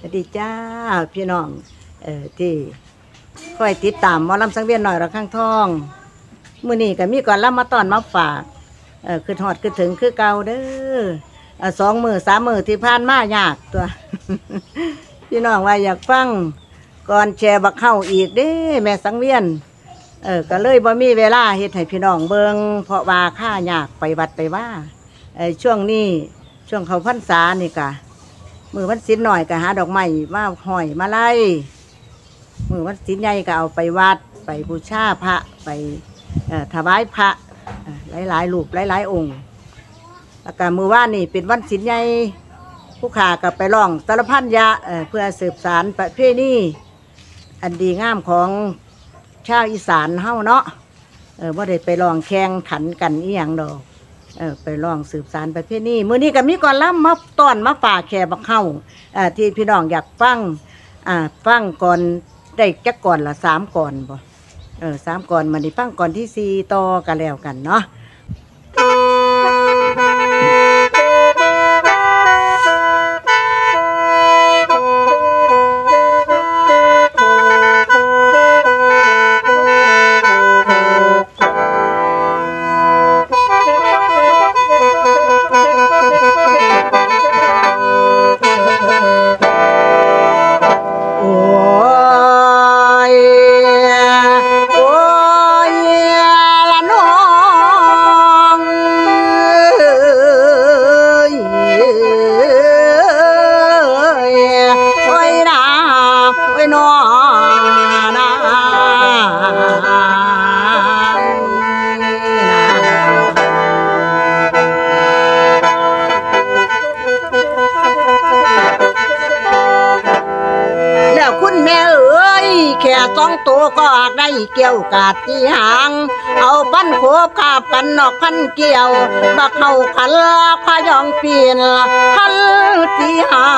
วัสดีจ้าพี่น้องที่คอยติดตามหมอลำสังเวียนหน่อยระข้างท้องมื้อนี้ก็มีก่อนลำมาตอนมาฝากคือทอดคือถึงคือเก่าเด้อ2 มื้อ 3 มื้อที่ผ่านมายากตัว พี่น้องว่าอยากฟังก่อนแชร์บักเข้าอีกเด้แม่สังเวียนก็เลยบ่มีเวลาเฮ็ดให้พี่น้องเบิ่งเพราะว่าค่ายากไปวัดไปว่าช่วงนี้ช่วงเขาพรรษานี่กะมือวันศีลหน่อยก็หาดอกไม้มาห้อยมาไล่มือวันศีลใหญ่ก็เอาไปวัดไปบูชาพระไปถวายพระหลายๆรูปหลายๆองค์แล้วก็มือว่านนี่เป็นวันศีลใหญ่ผู้ขากับไปร้องสารพันยะเพื่อสืบสานประเพณีอันดีงามของชาวอีสานเฮาเนาะว่าได้ไปร้องแข่งขันกันอีหยังดอกไปร้องสืบสานประเพณีมื้อนี้ก็มีก่อนล่ำมาต้อนมาฝากแขกบักเข้าที่พี่น้องอยากฟังฟังก่อนได้จักก่อนละ3 ก่อนบ่3 ก่อนมาได้ฟังก่อนที่4ต่อกันแล้วกันเนาะแค่2 ตัวก็ได้เกี่ยวกาดที่หางเอาพันโคบขาบกันนอกพันเกี่ยวบักเข้าขันพายองเปลี่ยนขันที่หา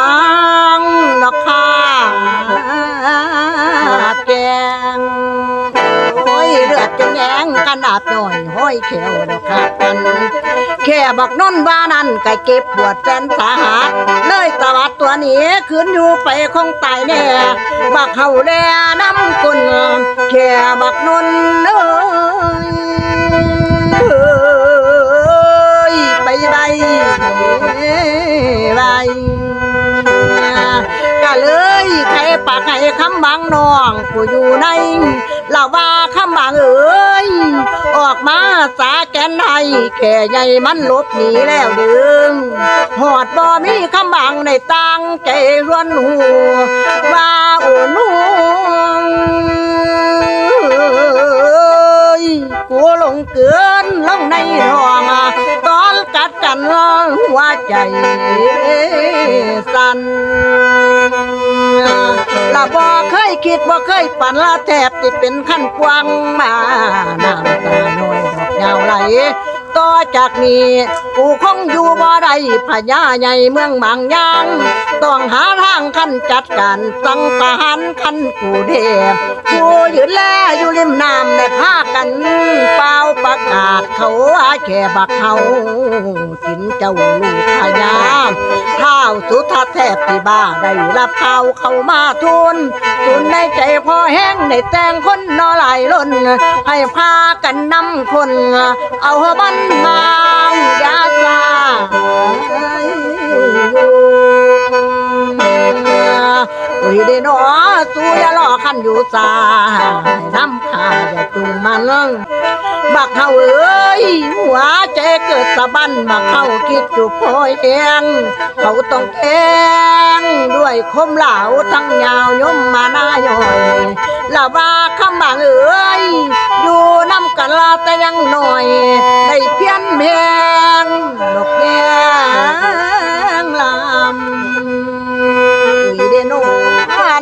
งนอกข้าแกงโอ้ยเลือดจะแยงกันดาบหน่อยห้อยเขียวดอกขาดกันแค่บักน้นว่านั้นก็เก็บปวดแสนสาหัสเลยตวัดตัวนี้คืนอยู่ไปคงตายแน่บักเฮาแลน้ำกุนแค่บักน้นไปก็เลยใครปากใครคำบางน้องผู้อยู่ในละว่าคำบางออกมาสาแกนให้แค่ใหญ่มันลบหนีแล้วดึงหอดบ่มีคำบางในตังใจรวนหูว่าอุ่นหูกูลงเกินลงในท้องตอนกัดกันหัวใจสั่นละบ่เคยคิดบ่เคยฝันละแทบที่เป็นขั้นกว้างมาน้ำตาหน่อยดอกยาวไหลต่อจากนี้กูคงอยู่บ่ได้พญาใหญ่เมืองบางยางต้องหาทางขั้นจัดการสังหารขั้นกูเดกูยืนแลอยู่ริมน้ำในพากันเป่าประกาศเขาแค่บักเขากินเจ้าลูกพญาเท้าสุธาแทบที่บ้าได้รับข่าวเข้ามาทุนในใจพอแห้งในแต่งคนนอไหลล้นให้พากันนำคนเอาบันมายาซาอุ้ยเดนอสู้ยาล่อขันอยู่ซาน้ำขาอย่าตุ่มมันบักเขาหัวใจเกิดสะบันบักเขาคิดจุบพอยแห้งเขาต้องแทงด้วยคมเหลาทั้งยาวยมมาหน้าย่อยละว่าคำบางอยู่น้ำกันลาแต่ยังหน่อยได้เพี้ยนแพงดอกแง่ลำอุ้ยเดโน่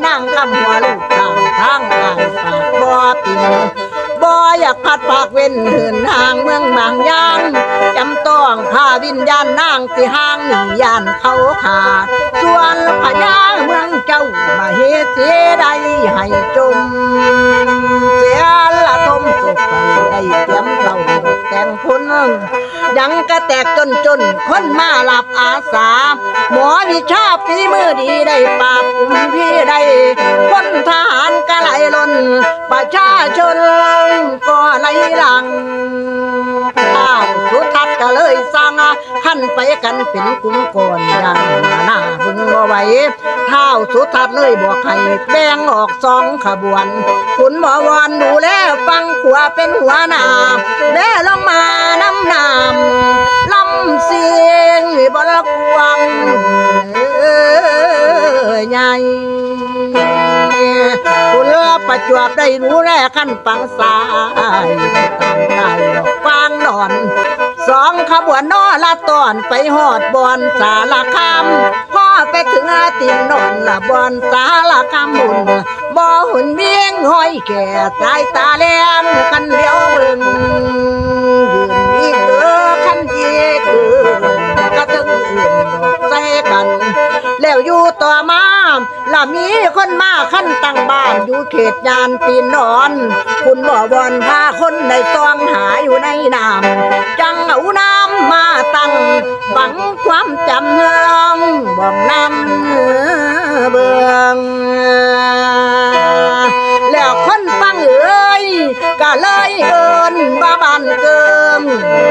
นั่งคำหัวลูกทางทางปากบ่อปิ่นบ่อยากพัดปากเว้นเหินห่างเมืองบางยางจำต้องพาวิญญาณนางที่ห่างหนียานเขาขาดส่วนพญาเมืองเจ้ามาเหตุเสียใดให้จมเสียละทมสุขได้เตรียมเราแต่งคน ยังกระแตกจนคนมาหลับอาสาหมอวิชาฝีมือดีได้ปราบกลุ่มพี่ได้คนทหารก็ไหลล้นประชาชนก็ไหลหลังข้าวสุทัศน์ก็เลยสั่งขั้นไปกันเป็นกลุ่มก่อนอย่างหน้าพึงบ่ไหวเท้าสุทัศน์เลยบอกให้แบ่งออก2 ขบวนขุนหมอวอนดูแลฟังขัวเป็นหัวหน้าแม่ลงมาน้ำน้ำลำเสียงบลกวงใหญ่คุณประจวบได้รู้แลขั้นฟังสายต่างใจฟังนอน2 ขบวนนอละตอนไปหอดบอนสารคามพ่อไปถึงตินนนละบอนสารคามมุนบ่หุ่นเบี้ยงห้อยแก่สายตาแลมกันเลี้ยวมึงยืนอีกขันอีกกระตึงอื่นใส่กันแล้วอยู่ต่อมาละมีคนมาขั้นตั้งบ้านอยู่เขตยานตีนนอนคุณหมอบอนพาคนในซองหาอยู่ในน้ำจังเอาน้ำมาตั้งฝังความจำเนืองบ่องน้ำเบืองแล้วคนฟังเอ้ยก็เลยเอิ้นบ้าบ้านเกิม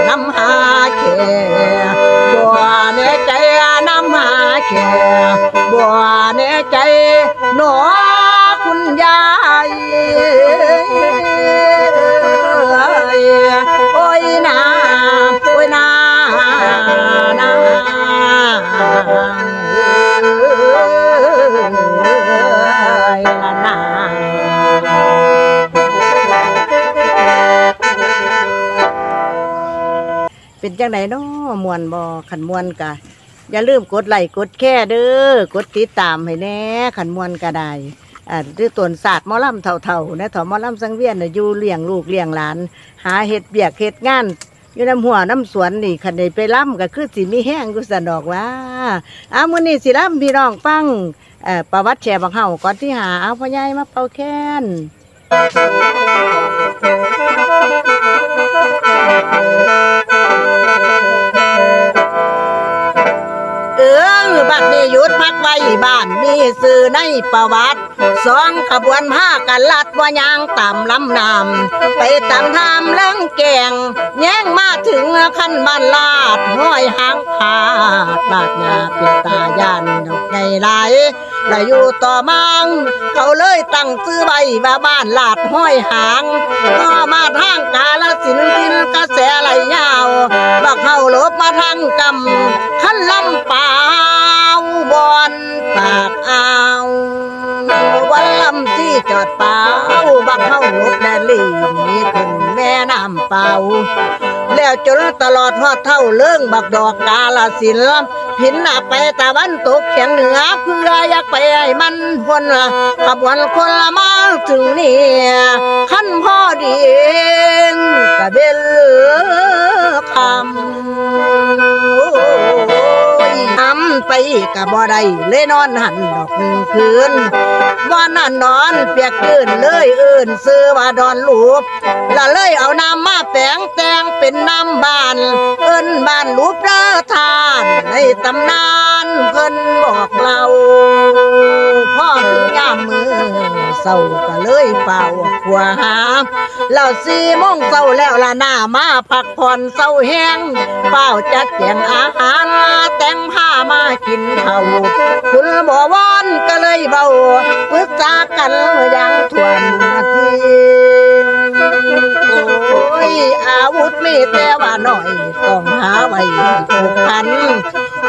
น้ำหาแค่บ่แน่ใจน้ำหาแค่บ่แน่ใจหนอคุณยายโอ้ยนาโอ้ยนานาเป็นจังไหนเนาะมวนบ่ขันมวนกะอย่าลืมกดไลค์กดแชร์เด้อกดติดตามให้แน่ขันมวนก็ได้หรือตนศาสตร์หมอลำเท่าๆนะถอหมอลำสังเวียนน่ะอยู่เลี้ยงลูกเลี้ยงหลานหาเฮ็ดเบียกเฮ็ดงานอยู่น้ำหัวน้ำสวนนี่คันได้ไปล่ำก็คือสิมีแห้งอยู่สนอกว่ามื้อนี้สิล่ำพี่น้องฟังประวัติแชร์บักเฮาก่อนที่หาเอาพ่อใหญ่มาเป่าแค้นบัดนี้หยุดพักไว้บ้านมีสื่อในประวัติ2 ขบวนพากันลัดว่ายางตามลำน้ำไปตามทามเรื่องแกงแย่งมาถึงขั้นบ้านลาดห้อยหางขาดบาดหน้าปิดตาย่านดอกไงไหลและอยู่ต่อมังเขาเลยตั้งชื่อไว้ว่าบ้านลาดห้อยหางก็มาทางกาลสินธุ์ดินกระแสไหลยาวบักเขาลบมาทางกำขั้นลำป่าบอนปากอ่าววันลำที่จอดเปล่าบักเข้าลบแดนลีมีขึ้นแม่น้ำเปล่าแล้วจนตลอดฮอดเท่าเลื่องบักดอกกาลสินพินหน้าไปตะวันตกเฉียงเหนือเพื่ออยากไปให้มันพ้นขบวนคนละมาถึงนี่ขั้นพอดีกะเบลคำไปกับบ่ได้เลยนอนหันดอก1 คืนวันนั้นนอนเปียกยืนเลยซื้อว่าดอนลูบละเลยเอาน้ำมาแปงแตงเป็นน้ำบ้านบ้านลูบเด้อทานในตำนานเพิ่นบอกเราพ่อถึงยามมือเศร้าก็เลยเป่าขวาหาแล้ว4 โมงเศร้าแล้วละหน้ามาพักผ่อนเศร้าแห้งเป่าจัดแจงอาหารแต่งผ้ามากินข้าวคุณบ่วอนก็เลยเบาปรึกษากันอย่างทวนทีโอ้ยอาวุธมีแต่ว่าหน่อยต้องหาไว้ผูกพัน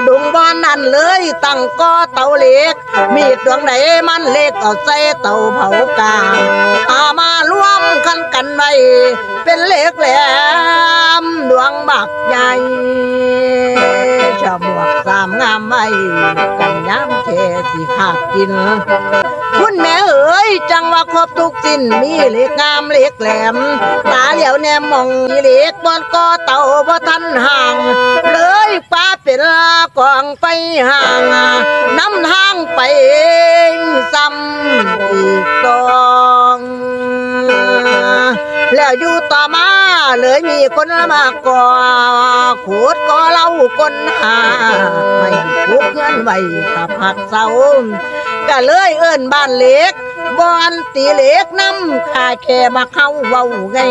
ดุงบอนนั่นเลยตั้งก้อเตาเหล็กมีดดวงไหนมันเล็กเอาใส่เตาเผากลางมารวมกันไว้เป็นเหล็กแหลมดวงบักใหญ่ชอบหมวก3 งามไว้กันย้ำเทสิขาดกินคุณแม่เอ๋ยจังว่าครบทุกสิ้นมีเหล็กงามเหล็กแหลมตาเหลียวแนมมองเหล็กบนก้อเตาบ่ทันห่างเลยป้าเป็นกองไปห่างน้ำทางไปซ้ำอีกตองแล้วอยู่ต่อมา เลยมีคนมากกว่าขูดก็เล่าคนหาไม่ผูกเงื่อนไว้กับผักเสาก็เลยเอิ้นบ้านเล็กบอนตีเล็กน้ำขาแค่มาเข้าเว้า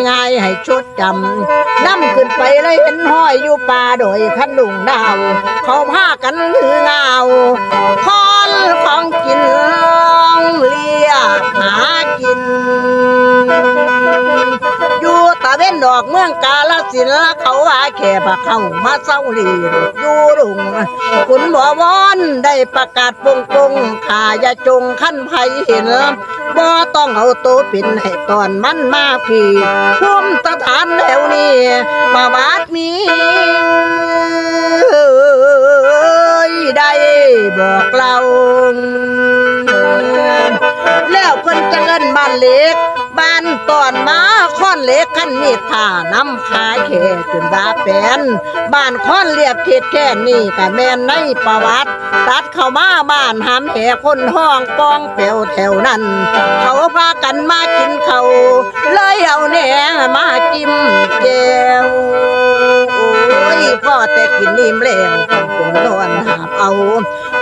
ง่ายๆให้ชดจำน้ำขึ้นไปเลยเห็นห้อยอยู่ป่าโดยขันดุงดาวเขาพากันหือเงาคอนของกินเลียหากินอยู่ตะเวนดอกเมืองกาฬสินธุ์เขาว่าแค่พาเข้ามาเศร้าลีอยู่รุ่งคุณบ่วอนได้ประกาศปงปงข้าอย่าจงขั้นไผเห็นบ่ต้องเอาตัวเป็นให้ตอนมันมาพี่ภูมิสถานแถวนี้ประวัติมีได้บอกเราแล้วเพิ่นจะเอิ้นบ้านเล็กบ้านตอนมาค้อนเล็กขั้นมีดผ่านำขาแค่จนว่าแปนบ้านค้อนเรียบเขตแค่นี้ก็แม่นในประวัติตัดเข้ามาบ้านหามแห่คนห้องปองเปลวแถวนั้นเขาพากันมากินเขาเลยเอาแหนมาจิ้มแก้วโอ้ยพ่อแต่กินนิ่มแล้วคนนอนหาบเอา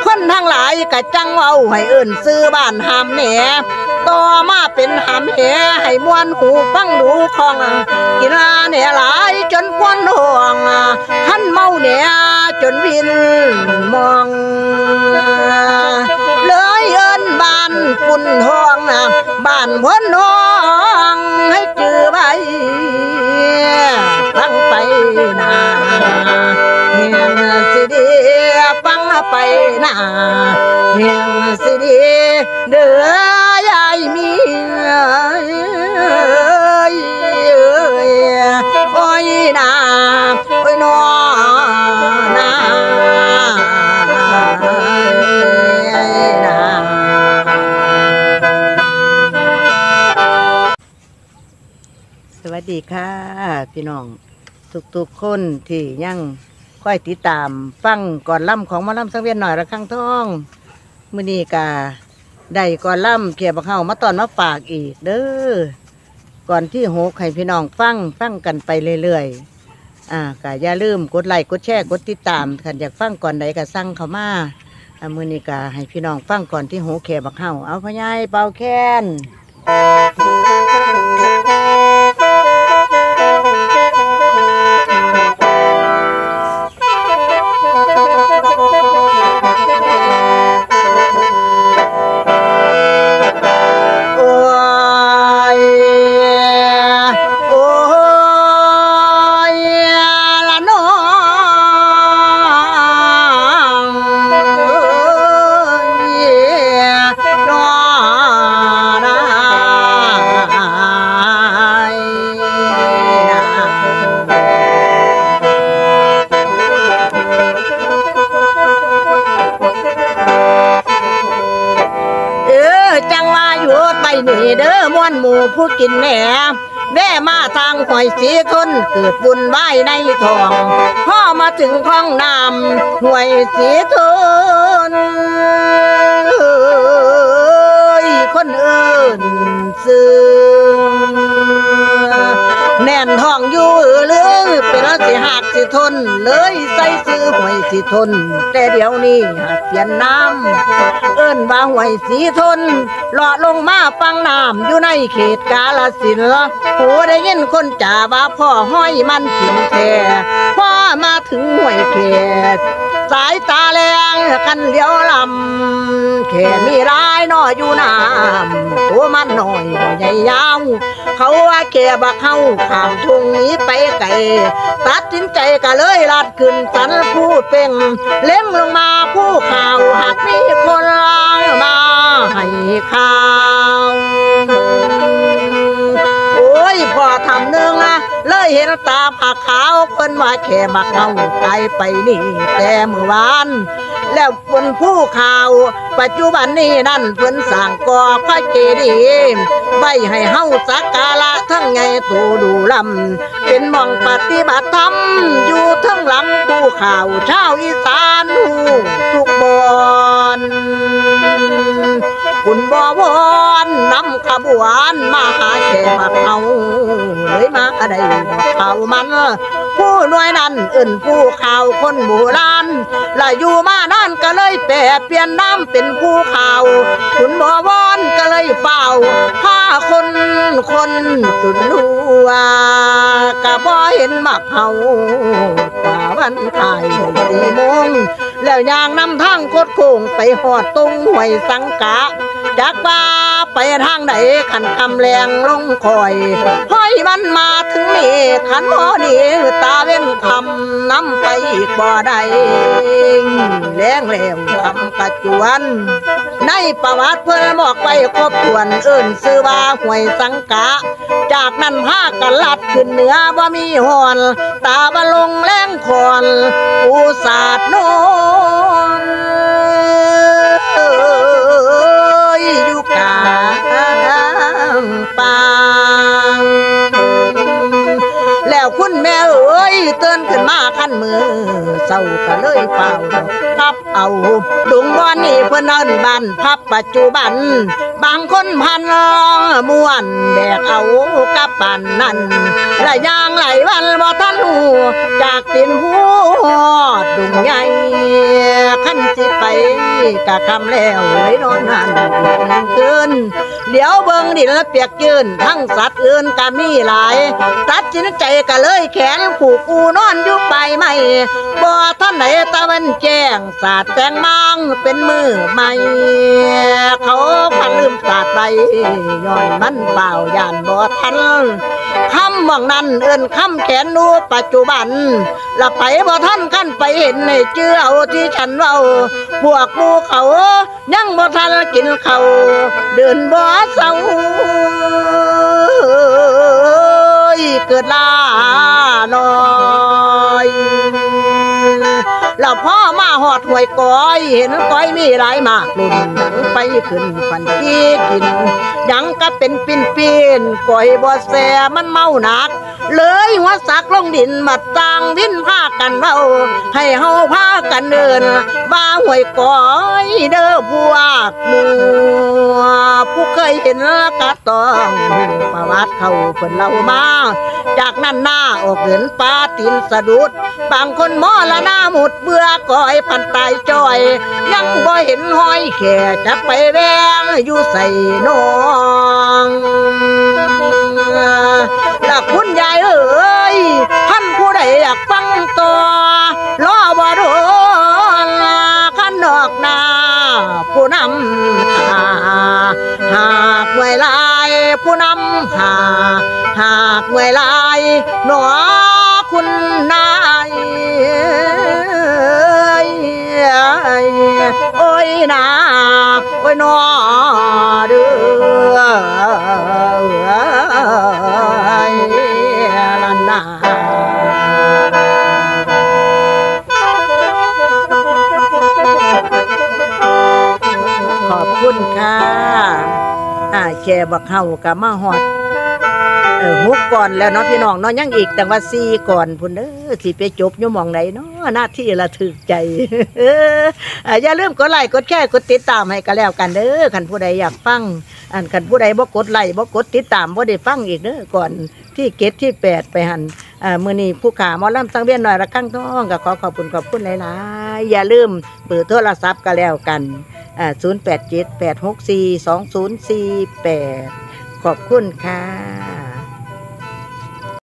คนทั้งหลายก็จังเอาให้เอิ้นซื้อบ้านหามแหนต่อมาเป็นหามแหให้มวนหูฟังดูของกินแหนหลายจนควนห่วงขันเมาแหนจนวินมองเลยเอิ้นบ้านปุ่นห้องบ้านพ้นห้องให้จื้อไว้ฟังไปนาเฮียงสิดีฟังไปนาเฮียงสิดีเด้อยายมีโอ้ยนาโอ้ยนอนาสวัสดีค่ะพี่น้องทุกๆคนที่ยังค่อยติดตามฟังก่อนล่ำของหมอล่ำสังเวียนหน่อยละครั้งท่องมื้อนี้กาได้ก่อนล่ำเกี่ยวกับเข้ามาตอนมาฝากอีกเด้อก่อนที่6ให้พี่น้องฟังกันไปเรื่อยๆก็อย่าลืมกดไลค์กดแชร์กดติดตามคันอยากฟังก่อนใดก็สั่งเข้ามามื้อนี้กาให้พี่น้องฟังก่อนที่6แค่บักเข้าเอาพะยายเป่าแค้นนี่เด้อม้วนหมู่ผู้กินแหนแม่มาทางหอยสีทนเกิดบุญไหว้ในทองพ่อมาถึงคลองน้ำหอยสีทนคนเอิ้นซื้อแน่นท้องอยู่เลยเป็นสิหักสิทนเลยใส่ซื้อหอยสีทนแต่เดี๋ยวนี้หักเปลี่ยนน้ำเอิ้นว่าหอยสีทนหล่อลงมาฟังน้ำอยู่ในเขตกาฬสินธุ์หูได้ยินคนจ่าว่าพ่อห้อยมันกินแท้พ่อมาถึงห้วยเขตสายตาแรงกันเลี้ยวลำแค่มีรายน้อยอยู่น้ำตัวมันน้อยใหญ่ยาวเขาว่าแค่บักเข้าข้ามทุ่งนี้ไปไกลตัดสินใจก็เลยลัดขึ้นสันพูดเป็นเล้งลงมาผู้ข่าวหากมีคนมาให้ข่าวโอ้ยพอทำเนื้อเลยเห็นตาผักขาวเพิ่นว่าแค่บักเข้าไกลไปนี่แต่เมื่อวานแล้วบนผู้ข่าวปัจจุบันนี้นั่นเพิ่นสร้างก่อพระเจดีย์ไว้ให้เฮาสักการะทั้งไงตูดูลำเป็นหม่องปฏิบัติธรรมอยู่ทั้งหลังผู้ข่าวชาวอีสานทุกบอน คุณบ่วอนนำขบวนมาหาแค่มาเขาเลยมาได้เขามันผู้น้อยนั้นอื่นผู้ข่าวคนโบราณและอยู่มานั่นก็เลยแปรเปลี่ยนน้ำเป็นผู้ข่าวคุณบ่วอนก็เลยเฝ้าพาคนตุนลัวกะบ่เห็นมักเฮาตาวันขาย4 โมงแล้วย่างนำทางโคดโค้งไปหอดตรงห้วยสังกะจากป่าไปทางใดขันคำแรงลงคอยห้อยมันมาถึงนี่ขันหมอนี่ตาเว้นคำน้ำไปอีกบ่ได้แรงแล้วคำกระจวนในประวัติเพื่อนบอกไปครบถ้วนเอิ่นซื้อว่าห้วยสังกะจากนั้นพากันลัดขึ้นเหนือบ่มีหอนตาบะลงแรงคอนปูสาดโนนอยู่กลางป่าแล้วคุณแม่เอ้ยเตือนขึ้นมาขั้นมือเศร้าก็เลยเป่าพับเอาดุงบอนนี่เพื่อนนั่นบ้านพับปัจจุบันบางคนพันม้วนแบกเอากับปั่นนั่นและยางไหลวันบ่ทันหูจากตินหูดุงใหญ่ขั้นสิไปกะคำแล้วเลยนอนนั่นคืนเดี๋ยวเบิ่งดินละเปียกยืนทั้งสัตว์อื่นก็มีหลายตัดสินใจก็เลยแขนผูกอูนอนอยู่ไปไม่บ่ท่านไหนตะวันแจ้งสาดแตงมังเป็นมือใหม่เขาพันลืมสาดไปย้อนมันเปล่าย่านบ่ทันคำว่างนั้นเอิ้นคำแขนนูปัจจุบันละไปบ่ทันขั้นไปเห็นในเจือเอาที่ฉันเว้าพวกหมู่เขายังบ่ทันกินเขาเดินบ่เศร้าเกิดลาลอยแล้วพ่อมาหอดหวยก้อยเห็นก้อยมีหลายมากลุ่นดังไปขึ้นฟันกี้กินยังก็เป็นปีนก้อยบ่แสมันเมาหนักเลยหัวสักลงดินมาต่างวินพากันเมาให้เฮาพากันเดินว่าหวยก้อยเด้อพวกหมู่ผู้เคยเห็นกะต้องประวัติเขาเพิ่นเล่ามาจากนั้นหน้าออกเดินป่าตีนสะดุดบางคนมอละหน้าหมดเบื่อก้อยพันตายจ้อยยังบ่เห็นห้อยแค่จักไปแวงอยู่ใส่น้องและคุณยายเอ้ยท่านผู้ใดอยากฟังต่อรอบ่โดนขันดอกนาผู้นำหากเมื่อยลายผู้นำหากเมื่อยลายหนอคุณนายโอ้ยนาโอ้ยนอเด้อลันนาขอบคุณค่ะแค่บักเฮากับมาหอด6 ก่อนแล้วเนาะพี่น้องเนาะยังอีกแต่ว่า4 ก่อนพุ่นเด้อที่ไปจบอยู่หม่องไหนเนาะหน้าที่ละถึกใจอย่าลืมกดไลค์กดแชร์กดติดตามให้กันแล้วกันเด้อคันผู้ใดอยากฟังคันผู้ใดบ่กดไลค์บ่กดติดตามบ่ได้ฟังอีกเด้อก่อนที่7ที่8ไปหั่นมื้อนี้ผู้ขาหมอลำสังเวียนหน่อยระฆังทองก็ขอขอบคุณหลายๆอย่าลืมเบอร์โทรศัพท์กันแล้วกัน0878642048ขอบคุณค่ะ